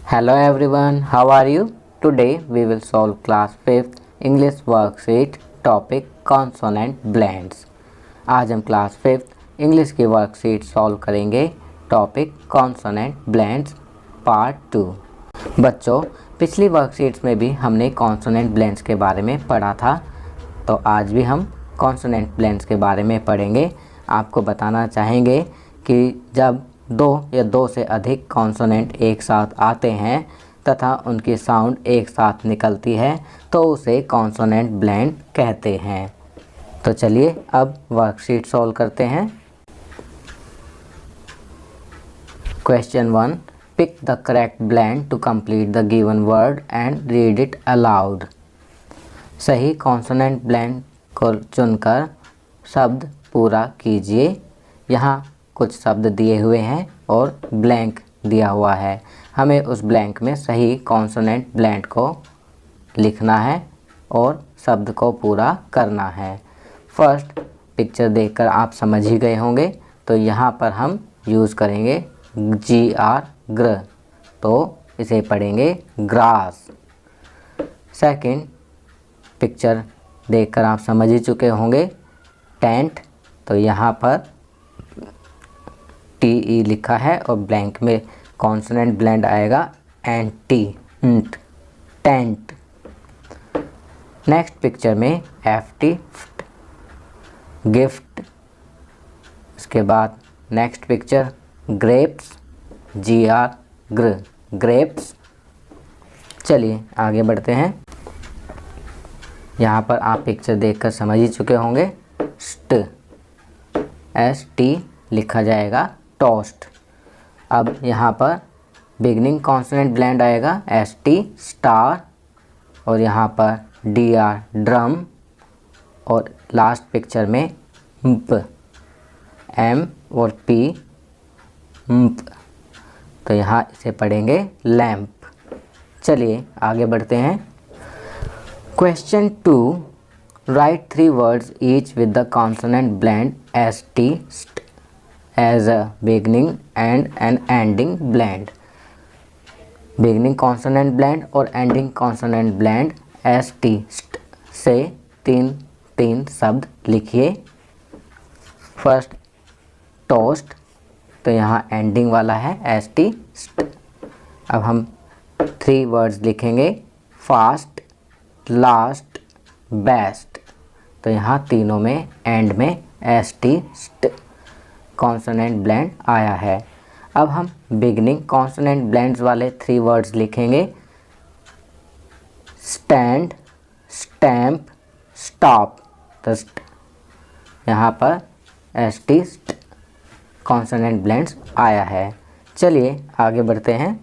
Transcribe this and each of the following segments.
Hello everyone, how are you? Today we will solve class 5th English worksheet topic consonant blends. आज हम class 5th English की worksheet solve करेंगे topic consonant blends part 2। बच्चों, पिछली worksheets में भी हमने कॉन्सोनेंट ब्लेंड्स के बारे में पढ़ा था, तो आज भी हम कॉन्सोनेंट ब्लेंड्स के बारे में पढ़ेंगे। आपको बताना चाहेंगे कि जब दो या दो से अधिक कॉन्सोनेंट एक साथ आते हैं तथा उनकी साउंड एक साथ निकलती है तो उसे कॉन्सोनेंट ब्लेंड कहते हैं। तो चलिए अब वर्कशीट सॉल्व करते हैं। Question 1, pick the correct blend to complete the given word and read it aloud. सही कॉन्सोनेंट ब्लेंड को चुनकर शब्द पूरा कीजिए। यहाँ कुछ शब्द दिए हुए हैं और ब्लैंक दिया हुआ है। हमें उस ब्लैंक में सही कॉन्सोनेंट ब्लेंड को लिखना है और शब्द को पूरा करना है। फर्स्ट पिक्चर देखकर आप समझ ही गए होंगे, तो यहाँ पर हम यूज़ करेंगे ग्र, तो इसे पढ़ेंगे ग्रास। सेकंड पिक्चर देखकर आप समझ ही चुके होंगे टेंट, तो यहाँ पर TE लिखा है और ब्लैंक में कॉन्सोनेंट ब्लेंड आएगा NT, टेंट। नेक्स्ट पिक्चर में FT, गिफ्ट। इसके बाद नेक्स्ट पिक्चर ग्रेप्स, ग्रेप्स। चलिए आगे बढ़ते हैं। यहाँ पर आप पिक्चर देखकर समझ ही चुके होंगे ST लिखा जाएगा टोस्ट। अब यहाँ पर बिगनिंग कॉन्सोनेंट ब्लेंड आएगा ST स्टार, और यहाँ पर DR ड्रम, और लास्ट पिक्चर में M और P तो यहाँ इसे पढ़ेंगे लैम्प। चलिए आगे बढ़ते हैं। Question 2, right 3 words each with the consonant blend ST as a beginning and an ending blend। Beginning consonant blend और एंडिंग कॉन्सोनेंट ब्लेंड ST से तीन शब्द लिखिए। फर्स्ट टोस्ट, तो यहाँ एंडिंग वाला है ST। अब हम 3 वर्ड्स लिखेंगे फास्ट, लास्ट, बेस्ट, तो यहाँ तीनों में एंड में ST कॉन्सोनेंट ब्लेंड आया है। अब हम बिगनिंग कॉन्सोनेंट ब्लेंड्स वाले 3 वर्ड्स लिखेंगे स्टैंड, स्टैम्प, स्टॉप, तो यहाँ पर ST कॉन्सोनेंट ब्लेंड्स आया है। चलिए आगे बढ़ते हैं।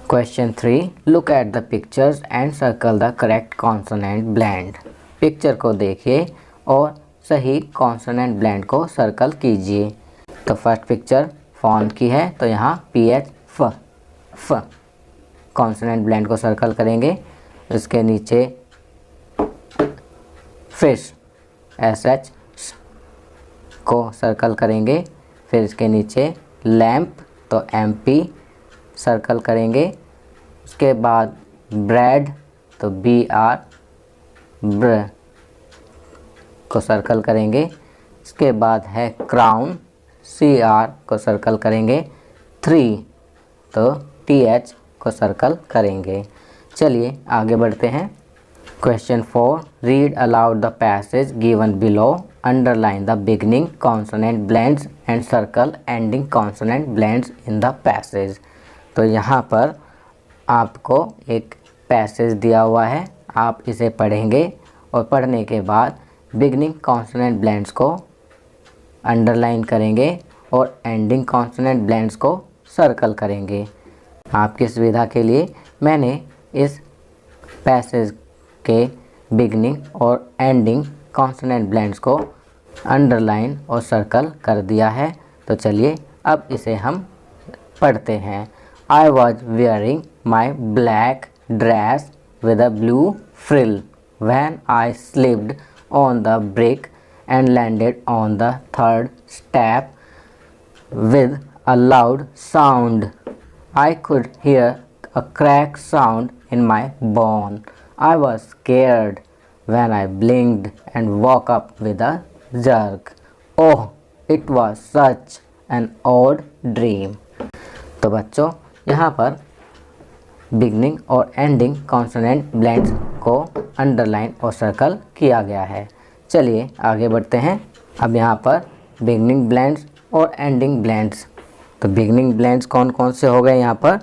Question 3, look at the pictures and circle the correct consonant blend. Picture को देखिए और सही कॉन्सोनेंट ब्लेंड को सर्कल कीजिए। तो फर्स्ट पिक्चर फॉन की है, तो यहाँ PH कॉन्सोनेंट ब्लेंड को सर्कल करेंगे। इसके नीचे फिश SH को सर्कल करेंगे। फिर इसके नीचे लैम्प, तो MP सर्कल करेंगे। उसके बाद ब्रेड, तो BR को सर्कल करेंगे। इसके बाद है क्राउन, CR को सर्कल करेंगे। 3, तो TH को सर्कल करेंगे। चलिए आगे बढ़ते हैं। Question 4, read aloud the passage given below, underline the beginning consonant blends and circle ending consonant blends in the passage. तो यहाँ पर आपको एक पैसेज दिया हुआ है, आप इसे पढ़ेंगे और पढ़ने के बाद बिगनिंग कॉन्सोनेंट ब्लेंड्स को अंडरलाइन करेंगे और एंडिंग कॉन्सोनेंट ब्लेंड्स को सर्कल करेंगे। आपकी सुविधा के लिए मैंने इस पैसेज के बिगनिंग और एंडिंग कॉन्सोनेंट ब्लेंड्स को अंडरलाइन और सर्कल कर दिया है। तो चलिए अब इसे हम पढ़ते हैं। I was wearing my black dress with a blue frill when I slipped on the brick and landed on the third step with a loud sound. I could hear a crack sound in my bone. I was scared when I blinked and woke up with a jerk. Oh, it was such an odd dream. तो बच्चों यहाँ पर beginning और ending consonant blends को underline और circle किया गया है। चलिए आगे बढ़ते हैं। अब यहाँ पर बिगनिंग ब्लेंड्स और एंडिंग ब्लेंड्स। तो बिगनिंग ब्लेंड्स कौन कौन से हो गए यहाँ पर?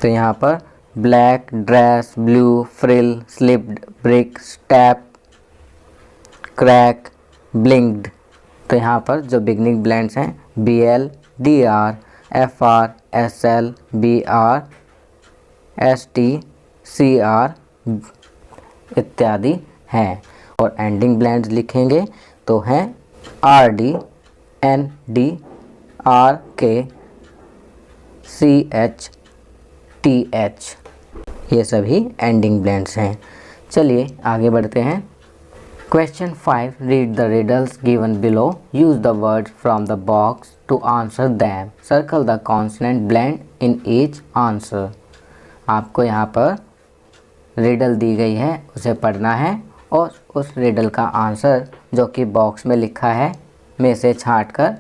तो यहाँ पर black, dress, blue, frill, slipped, brick, step, crack, ब्लिंक्ड। तो यहाँ पर जो बिगनिंग ब्लेंड्स हैं BL, DR, FR, SL, BR, ST, CR इत्यादि हैं। और एंडिंग ब्लेंड्स लिखेंगे तो हैं RD, ND, RK, CH, TH। ये सभी एंडिंग ब्लेंड्स हैं। चलिए आगे बढ़ते हैं। Question 5. Read the riddles given below. Use the words from the box to answer them. Circle the consonant blend in each answer. आपको यहाँ पर रिडल दी गई है, उसे पढ़ना है और उस रिडल का आंसर जो कि बॉक्स में लिखा है में से छांट कर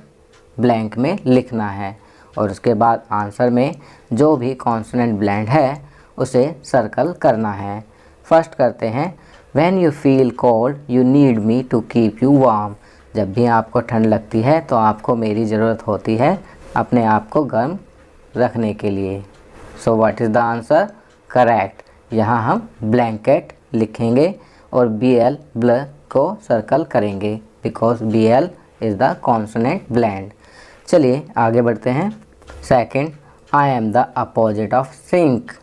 ब्लैंक में लिखना है। और उसके बाद आंसर में जो भी कॉन्सोनेंट ब्लेंड है उसे सर्कल करना है। फर्स्ट करते हैं। When you feel cold, you need me to keep you warm. जब भी आपको ठंड लगती है तो आपको मेरी ज़रूरत होती है अपने आप को गर्म रखने के लिए। So what is the answer? Correct. यहाँ हम blanket लिखेंगे और BL को सर्कल करेंगे because BL is the consonant blend. चलिए आगे बढ़ते हैं। Second, I am the opposite of sink.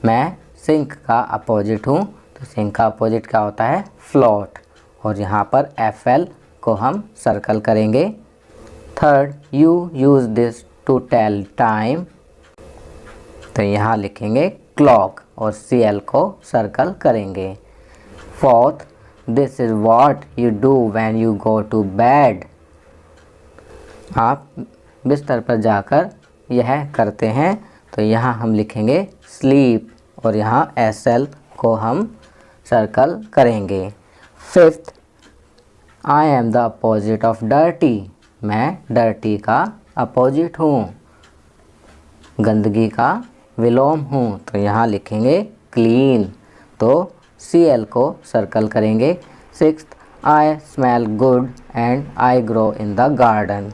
मैं सिंक का अपोजिट हूँ। तो सिंक का अपोजिट क्या होता है? फ्लोट। और यहाँ पर FL को हम सर्कल करेंगे। Third, you use this to tell time. तो यहाँ लिखेंगे क्लॉक और CL को सर्कल करेंगे। Fourth, this is what you do when you go to bed. आप बिस्तर पर जाकर यह करते हैं। तो यहाँ हम लिखेंगे स्लीप और यहाँ SL को हम सर्कल करेंगे। Fifth, I am the opposite of dirty. मैं डर्टी का अपोजिट हूँ, गंदगी का विलोम हूँ। तो यहाँ लिखेंगे क्लीन। तो CL को सर्कल करेंगे। Sixth, I smell good and I grow in the garden.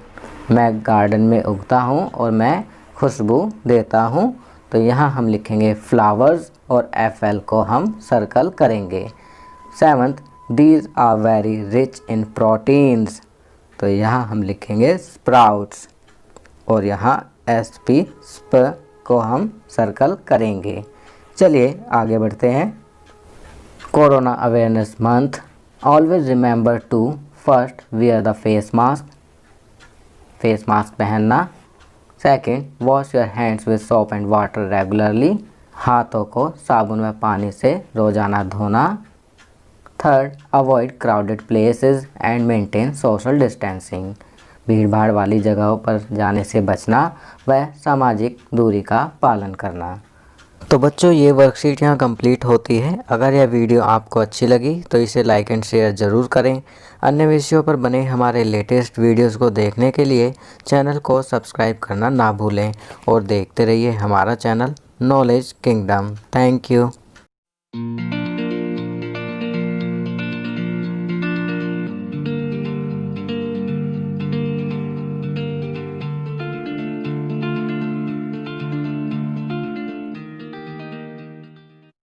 मैं गार्डन में उगता हूँ और मैं खुशबू देता हूँ। तो यहाँ हम लिखेंगे फ्लावर्स और FL को हम सर्कल करेंगे। Seventh, these are very rich in proteins. तो यहाँ हम लिखेंगे स्प्राउट्स और यहाँ SP को हम सर्कल करेंगे। चलिए आगे बढ़ते हैं। Corona awareness month, always remember to first wear the face mask. Face mask पहनना। Second, wash your hands with soap and water regularly. हाथों को साबुन व पानी से रोज़ाना धोना। Third, avoid crowded places and maintain social distancing. भीड़ भाड़ वाली जगहों पर जाने से बचना व सामाजिक दूरी का पालन करना। तो बच्चों ये वर्कशीट यहाँ कंप्लीट होती है। अगर यह वीडियो आपको अच्छी लगी तो इसे लाइक एंड शेयर ज़रूर करें। अन्य विषयों पर बने हमारे लेटेस्ट वीडियोस को देखने के लिए चैनल को सब्सक्राइब करना ना भूलें और देखते रहिए हमारा channel knowledge kingdom. Thank you.